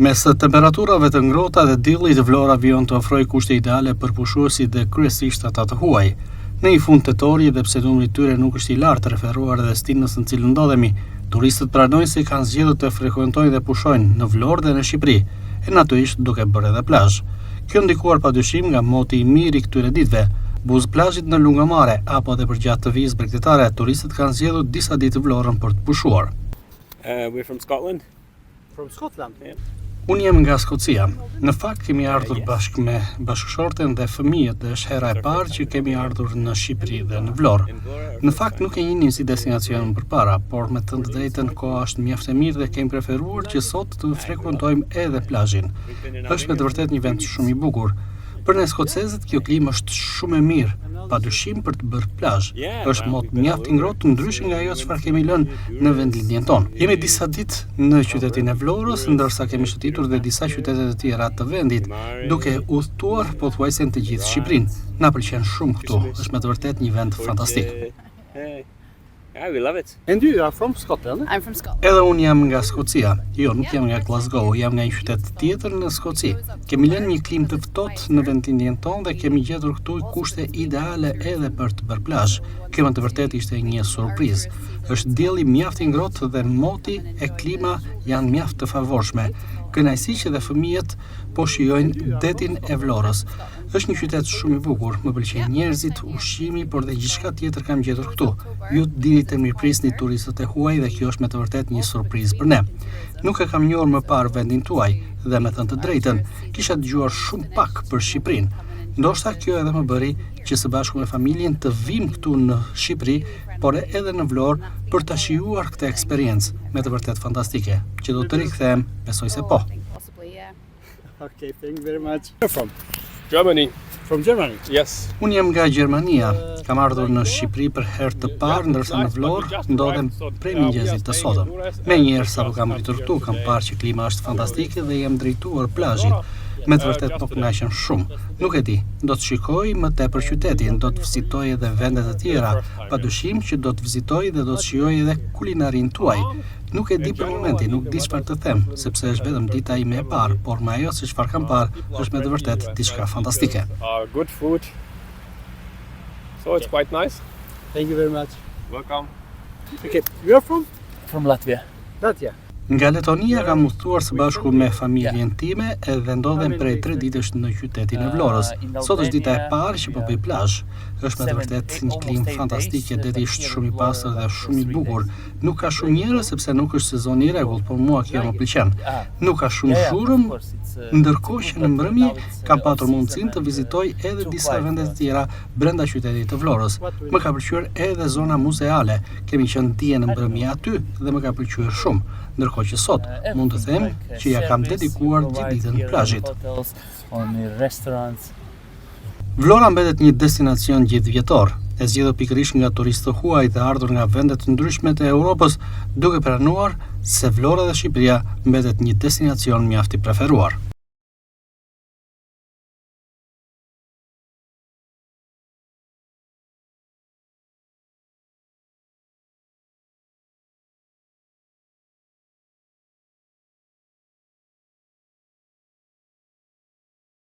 Mes temperaturave të ngrohta dhe diellit, Vlora vijon të ofrojë kushte ideale për pushuesit dhe kryesisht ata të huaj. Në një fund tetori, edhe pse numri i tyre nuk është i lartë referuar destinës në cilën ndodhemi, turistët pranojnë se kanë zgjedhur të frekuentojnë dhe pushojnë në Vlorë dhe në Shqipëri, e natyrisht duke bërë edhe plazh. Kjo ndikuar padyshim nga moti i mirë i këtyre ditëve. Buz plazhit në lungëmarrë apo edhe përgjatë të vijës bregdetare, turistët kanë zgjedhur disa ditë Vlorën për të pushuar. We're from Scotland. From Scotland? Yeah. Unë jam nga Skocia. Në fakt kemi ardhur bashkë me bashkëshorten dhe fëmijët dhe është hera e parë që kemi ardhur në Shqipëri dhe në Vlorë. Në fakt nuk e njinim si destinacion përpara, por me të drejtën koha është mjaft e mirë dhe kemi preferuar që sot të frekuentojmë edhe plazhin. Është me të vërtetë një vend shumë i bukur. Për ne skocezët kjo klimë është shumë e mirë, padyshim për të bërë plazh. Është mot mjaft i ngrohtë ndryshe nga ajo çfarë kemi lënë në vendlindjen tonë. Jemi disa ditë në qytetin e Vlorës, ndërsa kemi shëtitur dhe disa qytete të tjera të vendit, duke udhëtuar pothuajse në të gjithë Shqipërinë. Na pëlqen shumë këtu, është me të vërtetë një vend fantastik. Yeah, we love it. And you are from Scotland? I'm from Scotland. Edhe unë jam nga Skocia. Jo, nuk jam nga Glasgow, jam nga një qytet tjetër në Skoci. Kemi lënë një klimë të ftohtë në vendlindjen tonë dhe kemi gjetur këtu kushte ideale edhe për të bërë plazh. Kjo me të vërtetë ishte një surprizë. Është dielli mjaft i ngrohtë dhe moti e klima janë mjaft të favorshme. Kënaqësi që dhe fëmijët po shijojnë detin e Vlorës. Është një qytet shumë i bukur, më pëlqejnë njerëzit, ushqimi, por dhe gjithçka tjetër kam gjetur këtu. Ju dini të mirëprisni turistët e huaj dhe kjo është me të vërtetë një surprizë për ne. Nuk e kam njohur më parë vendin tuaj dhe me thënë të drejtën, kisha dëgjuar shumë pak për Shqipërinë. Ndoshta kjo edhe më bëri që së bashku me familjen të vim këtu në Shqipëri, por edhe në Vlorë për ta shijuar këtë eksperiencë me të vërtetë fantastike, që do të rikthehem, besoj se po. Possibly, yeah. Okay, thank you very much. You're from? Germany. From Germany? Yes. Unë jam nga Gjermania, kam ardhur në Shqipëri për herë të parë, ndërsa në Vlorë ndodhem prej mëngjesit të sotëm. Menjëherë sapo kam rritur këtu, kam parë që klima është fantastike dhe jam drejtuar plazhit. Me të vërtetë po kënaqem shumë. Nuk e di, do të shikoj më tepër qytetin, do të vizitoj edhe vende të tjera, padyshim që do të vizitoj dhe do të shijoj edhe kulinarinë tuaj. Nuk e di për momentin, nuk di çfarë të them, sepse është vetëm dita ime e parë, por me ajo se çfarë kam parë, është me të vërtetë diçka fantastike. Good food. So it's quite nice. Thank you very much. Welcome. Okay, you are from? From Latvia. Latvia. Nga Letonia kam udhëtuar së bashku me familjen time edhe ndodhem prej 3 ditësh në qytetin e Vlorës. Sot është dita e parë që po bëj plazh. Është me të vërtetë një klimë fantastike, deti është shumë i pastër dhe shumë i bukur. Nuk ka shumë njerëz sepse nuk është sezoni i rregullt, por mua kjo më pëlqen. Nuk ka shumë shurëm, ndërkohë që në mbrëmje kam patur mundësinë të vizitoj edhe disa vende të tjera brenda qytetit të Vlorës. Më ka pëlqyer edhe zona muzeale. Kemi qenë dje në mbrëmje aty dhe më ka pëlqyer shumë. Ndërkohë që sot mund të them që ja kam dedikuar gjithë ditën plazhit. Vlora mbetet një destinacion gjithvjetor, e zgjedhur pikërisht nga turistë huaj të ardhur nga vende të ndryshme të Europës, duke pranuar se Vlora dhe Shqipëria mbetet një destinacion mjaft i preferuar.